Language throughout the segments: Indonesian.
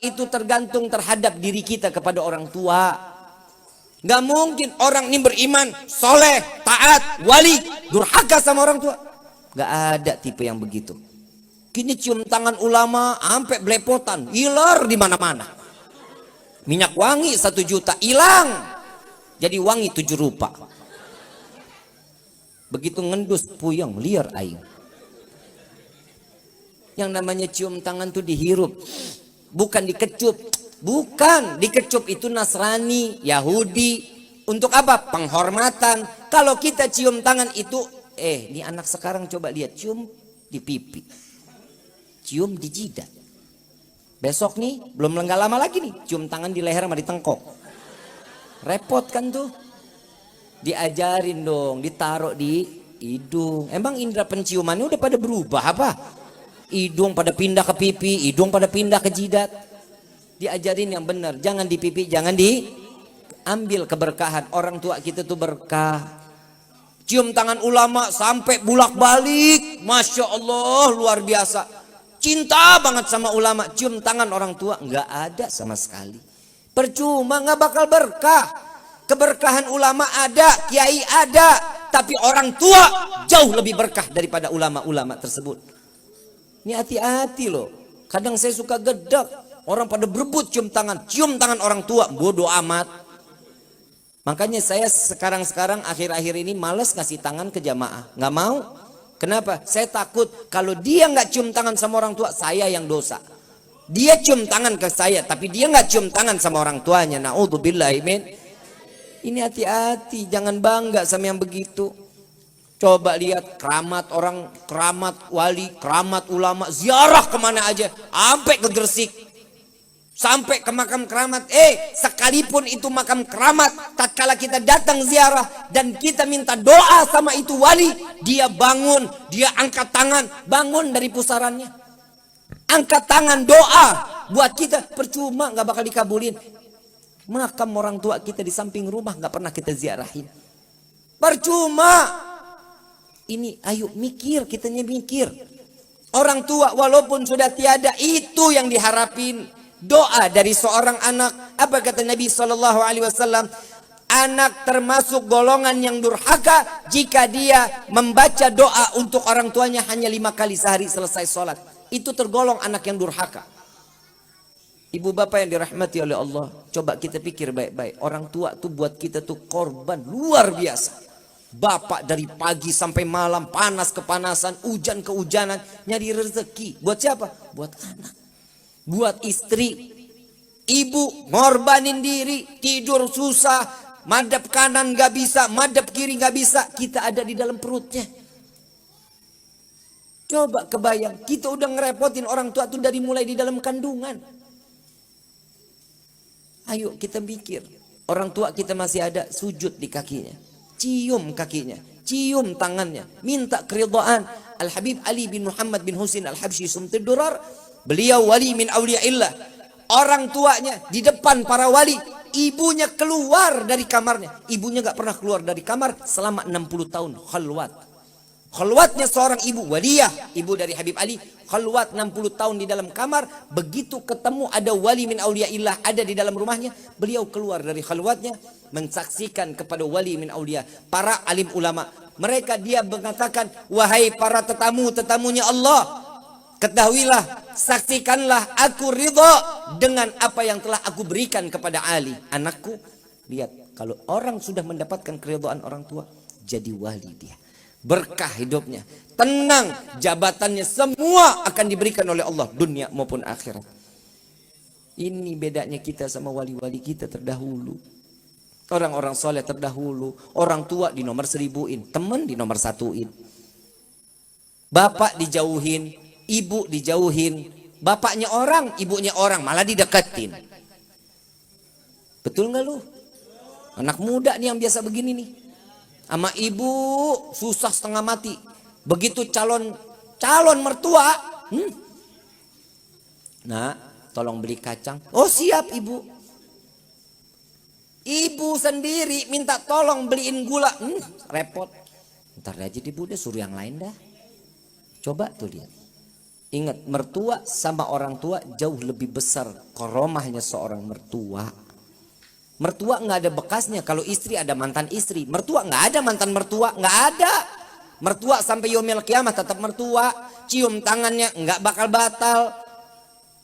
itu tergantung terhadap diri kita kepada orang tua. Gak mungkin orang ini beriman, soleh, taat, wali, durhaka sama orang tua. Gak ada tipe yang begitu. Kini cium tangan ulama sampai belepotan, ilar di mana-mana. Minyak wangi 1 juta hilang, jadi wangi 7 rupa. Begitu ngendus puyeng liar aing. Yang namanya cium tangan tuh dihirup, bukan dikecup. Bukan, dikecup itu Nasrani, Yahudi. Untuk apa? Penghormatan. Kalau kita cium tangan itu, ini anak sekarang coba lihat, cium di pipi, cium di jidat. Besok nih, belum nggak lama lagi nih, cium tangan di leher sama di tengkok. Repot kan tuh. Diajarin dong, ditaruh di hidung. Emang indera penciumannya udah pada berubah apa? Hidung pada pindah ke pipi, hidung pada pindah ke jidat. Diajarin yang benar, jangan di pipi, jangan diambil keberkahan. Orang tua kita tuh berkah. Cium tangan ulama sampai bulak-balik, Masya Allah luar biasa. Cinta banget sama ulama. Cium tangan orang tua nggak ada sama sekali. Percuma, nggak bakal berkah. Keberkahan ulama ada, kiai ada, tapi orang tua jauh lebih berkah daripada ulama-ulama tersebut. Ini hati-hati loh. Kadang saya suka gedek. Orang pada berebut cium tangan orang tua, bodoh amat. Makanya saya sekarang akhir-akhir ini males ngasih tangan ke jamaah, nggak mau. Kenapa? Saya takut kalau dia nggak cium tangan sama orang tua, saya yang dosa. Dia cium tangan ke saya, tapi dia nggak cium tangan sama orang tuanya. Naudzubillah, amin. Ini hati-hati, jangan bangga sama yang begitu. Coba lihat keramat orang, keramat wali, keramat ulama, ziarah kemana aja, sampai ke Gresik. Sampai ke makam keramat. Sekalipun itu makam keramat, tatkala kita datang ziarah dan kita minta doa sama itu wali, dia bangun, dia angkat tangan, bangun dari pusarannya, angkat tangan doa buat kita. Percuma, nggak bakal dikabulin. Makam orang tua kita di samping rumah nggak pernah kita ziarahin, percuma. Ini ayo mikir, kitanya mikir. Orang tua walaupun sudah tiada, itu yang diharapin. Doa dari seorang anak. Apa kata Nabi SAW? Anak termasuk golongan yang durhaka jika dia membaca doa untuk orang tuanya hanya 5 kali sehari selesai sholat. Itu tergolong anak yang durhaka. Ibu bapak yang dirahmati oleh Allah, coba kita pikir baik-baik. Orang tua tuh buat kita tuh korban luar biasa. Bapak dari pagi sampai malam, panas kepanasan, hujan kehujanan, nyari rezeki. Buat siapa? Buat anak, buat istri. Ibu ngorbanin diri, tidur susah, madep kanan gak bisa, madep kiri gak bisa. Kita ada di dalam perutnya. Coba kebayang, kita udah ngerepotin orang tua tuh dari mulai di dalam kandungan. Ayo kita pikir, orang tua kita masih ada, sujud di kakinya, cium kakinya, cium tangannya, minta keridhaan. Al-Habib Ali bin Muhammad bin Husin Al-Habsyi Sumtid Durar, beliau wali min awliyaillah. Orang tuanya di depan para wali, ibunya keluar dari kamarnya. Ibunya gak pernah keluar dari kamar selama 60 tahun khalwat. Khalwatnya seorang ibu waliyah, ibu dari Habib Ali, khalwat 60 tahun di dalam kamar. Begitu ketemu ada wali min awliyaillah ada di dalam rumahnya, beliau keluar dari khalwatnya mensaksikan kepada wali min awliya, para alim ulama. Mereka dia mengatakan, wahai para tetamunya Allah, ketahuilah, saksikanlah aku ridha dengan apa yang telah aku berikan kepada Ali anakku. Lihat, kalau orang sudah mendapatkan keridhaan orang tua, jadi wali dia, berkah hidupnya, tenang, jabatannya semua akan diberikan oleh Allah, dunia maupun akhirat. Ini bedanya kita sama wali-wali kita terdahulu. Orang-orang soleh terdahulu, orang tua di nomor 1000-in, teman di nomor 1-in. Bapak dijauhin, ibu dijauhin, bapaknya orang, ibunya orang, malah dideketin. Betul nggak lu? Anak muda nih yang biasa begini nih. Sama ibu susah setengah mati. Begitu calon mertua, nah, tolong beli kacang. Oh siap ibu. Ibu sendiri minta tolong beliin gula, repot. Ntar aja ibu deh, suruh yang lain dah. Coba tuh lihat. Ingat, mertua sama orang tua jauh lebih besar karomahnya seorang mertua. Mertua nggak ada bekasnya. Kalau istri ada mantan istri, mertua nggak ada mantan mertua, nggak ada. Mertua sampai yaumil kiamat tetap mertua. Cium tangannya nggak bakal batal.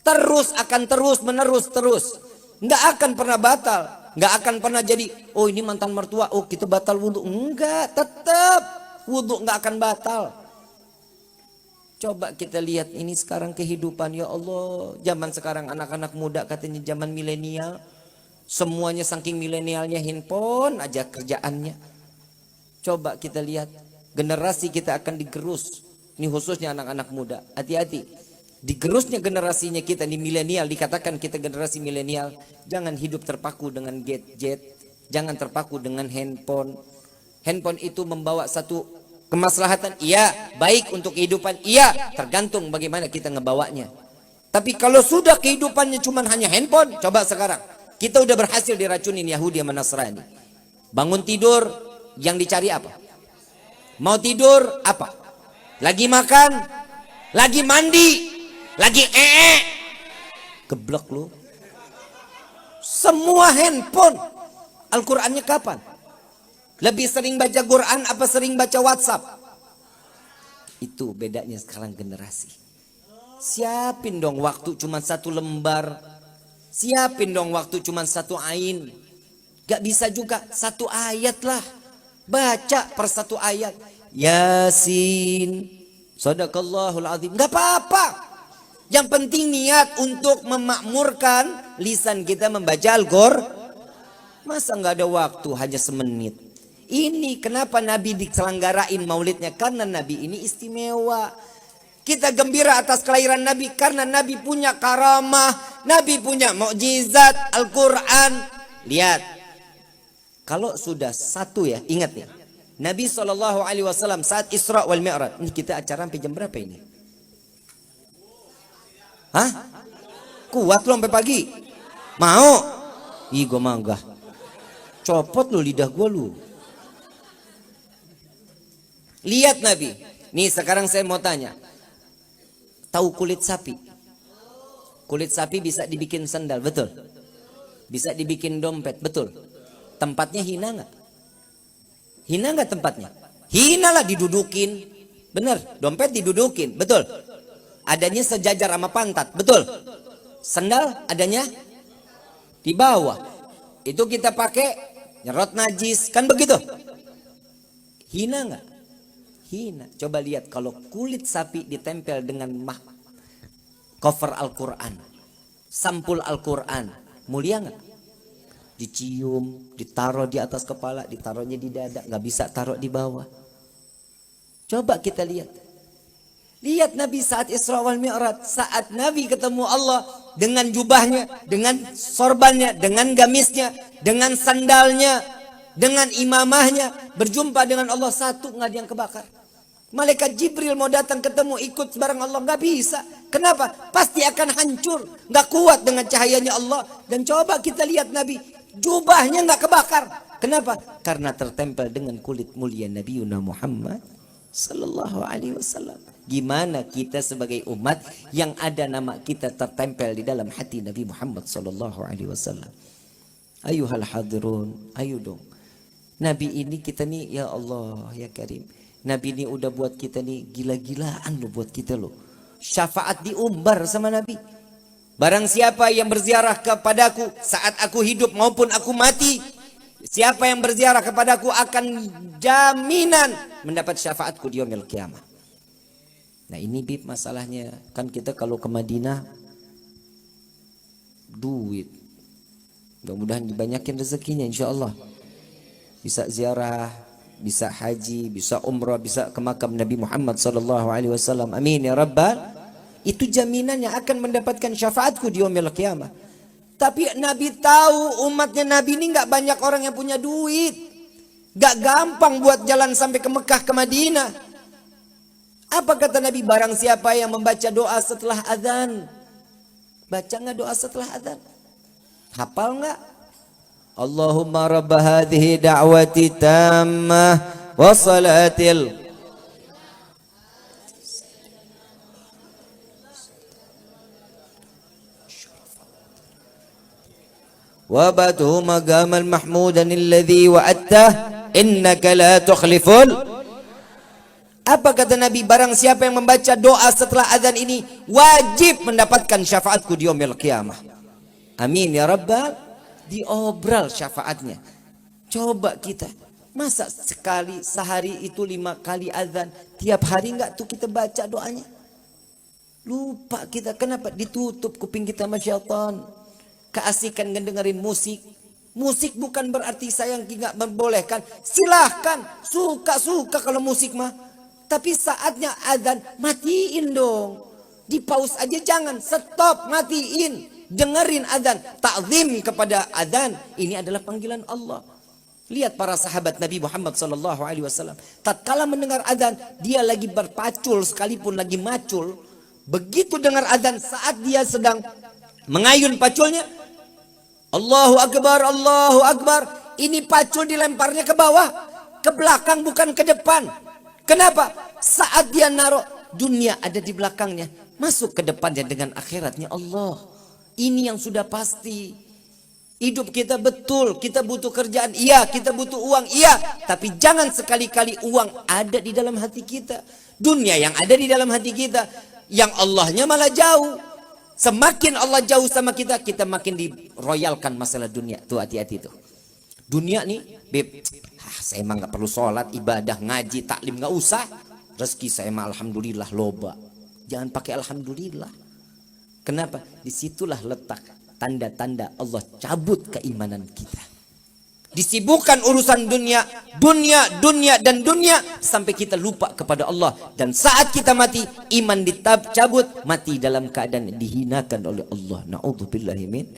Terus akan terus menerus terus. Nggak akan pernah batal. Nggak akan pernah jadi, oh ini mantan mertua, oh kita batal wudhu. Enggak, tetap wudhu nggak akan batal. Coba kita lihat ini sekarang kehidupan, ya Allah. Zaman sekarang anak-anak muda katanya zaman milenial. Semuanya saking milenialnya handphone aja kerjaannya. Coba kita lihat, generasi kita akan digerus. Ini khususnya anak-anak muda, hati-hati. Digerusnya generasinya kita di milenial, dikatakan kita generasi milenial. Jangan hidup terpaku dengan gadget. Jangan terpaku dengan handphone. Handphone itu membawa satu kemaslahatan, iya, baik untuk kehidupan, iya, tergantung bagaimana kita ngebawanya. Tapi kalau sudah kehidupannya cuma hanya handphone, coba sekarang kita udah berhasil diracunin Yahudi sama Nasrani. Bangun tidur, yang dicari apa? Mau tidur apa? Lagi makan, lagi mandi, lagi geblek lu. Semua handphone. Al-Qur'annya kapan? Lebih sering baca Quran apa sering baca WhatsApp? Itu bedanya sekarang generasi. Siapin dong waktu cuma satu lembar. Siapin dong waktu cuma satu ain. Gak bisa juga satu ayat lah. Baca per satu ayat. Yasin. Sadaqallahul azim. Gak apa-apa. Yang penting niat untuk memakmurkan lisan kita membaca Al-Qur'an. Masa gak ada waktu hanya semenit. Ini kenapa Nabi diselenggarain maulidnya, karena Nabi ini istimewa. Kita gembira atas kelahiran Nabi karena Nabi punya karamah, Nabi punya mukjizat Al-Quran. Lihat, kalau sudah satu ya, ingat ya, Nabi SAW saat Isra wal Mi'raj. Ini kita acara sampai jam berapa ini? Hah? Kuat lo sampai pagi? Mau? Ih, gue mau enggak. Copot lo lidah gue lu. Lihat Nabi. Nih sekarang saya mau tanya. Tahu kulit sapi? Kulit sapi bisa dibikin sandal, betul? Bisa dibikin dompet, betul? Tempatnya hina nggak? Hina nggak tempatnya? Hina lah, didudukin. Bener, dompet didudukin, betul? Adanya sejajar sama pantat, betul? Sandal adanya di bawah. Itu kita pakai nyerot najis, kan begitu? Hina nggak? Hina. Coba lihat kalau kulit sapi ditempel dengan cover Al-Quran, sampul Al-Quran, mulia nggak? Dicium, ditaruh di atas kepala, ditaruhnya di dada, nggak bisa taruh di bawah. Coba kita lihat. Lihat Nabi saat Isra wal Mi'raj, saat Nabi ketemu Allah dengan jubahnya, dengan sorbannya, dengan gamisnya, dengan sandalnya, dengan imamahnya, berjumpa dengan Allah, satu nggak ada yang kebakar. Malaikat Jibril mau datang ketemu ikut bareng Allah, nggak bisa. Kenapa? Pasti akan hancur, nggak kuat dengan cahayanya Allah. Dan coba kita lihat Nabi, jubahnya nggak kebakar. Kenapa? Karena tertempel dengan kulit mulia Nabi Muhammad Sallallahu Alaihi Wasallam. Gimana kita sebagai umat yang ada nama kita tertempel di dalam hati Nabi Muhammad Sallallahu Alaihi Wasallam? Ayuhal hadirun, ayo dong. Nabi ini kita nih, ya Allah ya Karim, Nabi ini udah buat kita nih gila-gilaan loh buat kita loh. Syafaat diumbar sama Nabi. Barang siapa yang berziarah kepadaku saat aku hidup maupun aku mati, siapa yang berziarah kepadaku akan jaminan mendapat syafaatku di yaumil qiyamah. Nah ini bib masalahnya, kan kita kalau ke Madinah duit, mudah-mudahan dibanyakin rezekinya insyaallah. Bisa ziarah, bisa haji, bisa umrah, bisa ke makam Nabi Muhammad SAW. Amin ya Rabbal. Itu jaminan yang akan mendapatkan syafaatku di yaumil qiyamah. Tapi Nabi tahu umatnya Nabi ini nggak banyak orang yang punya duit, nggak gampang buat jalan sampai ke Mekah ke Madinah. Apa kata Nabi? Barang siapa yang membaca doa setelah azan, baca nggak doa setelah azan? Hafal nggak? Allahumma rabb hadhihi da'wati tammah wa salatil Wabatuhu maqamal mahmudan alladhi wa'attah innaka la tukhliful. Apa kata Nabi? Barang siapa yang membaca doa setelah azan ini wajib mendapatkan syafaatku di yaumil qiyamah. Amin ya rabbal. Diobral syafaatnya. Coba kita, masa sekali sehari itu 5 kali azan, tiap hari enggak tuh kita baca doanya? Lupa kita. Kenapa? Ditutup kuping kita sama syaitan. Keasikan ngedengerin musik. Musik bukan berarti saya nggak membolehkan. Silahkan, suka-suka kalau musik mah. Tapi saatnya azan, matiin dong. Di pause aja jangan, stop, matiin. Dengerin azan, ta'zim kepada azan. Ini adalah panggilan Allah. Lihat para sahabat Nabi Muhammad SAW. Tatkala mendengar azan, dia lagi berpacul sekalipun lagi macul. Begitu dengar azan, saat dia sedang mengayun paculnya, Allahu Akbar, Allahu Akbar. Ini pacul dilemparnya ke bawah, ke belakang bukan ke depan. Kenapa? Saat dia naruh, dunia ada di belakangnya, masuk ke depannya dengan akhiratnya Allah. Ini yang sudah pasti. Hidup kita betul, kita butuh kerjaan, iya, kita butuh uang, iya. Tapi jangan sekali-kali uang ada di dalam hati kita. Dunia yang ada di dalam hati kita, yang Allahnya malah jauh. Semakin Allah jauh sama kita, kita makin diroyalkan masalah dunia. Tuh hati-hati tuh. Dunia nih, beb, saya emang gak perlu sholat, ibadah, ngaji, taklim gak usah. Rezeki saya mah alhamdulillah loba. Jangan pakai alhamdulillah. Kenapa? Disitulah letak tanda-tanda Allah cabut keimanan kita. Disibukkan urusan dunia, dan dunia sampai kita lupa kepada Allah. Dan saat kita mati, iman dicabut, mati dalam keadaan dihinakan oleh Allah. Na'udzubillahi min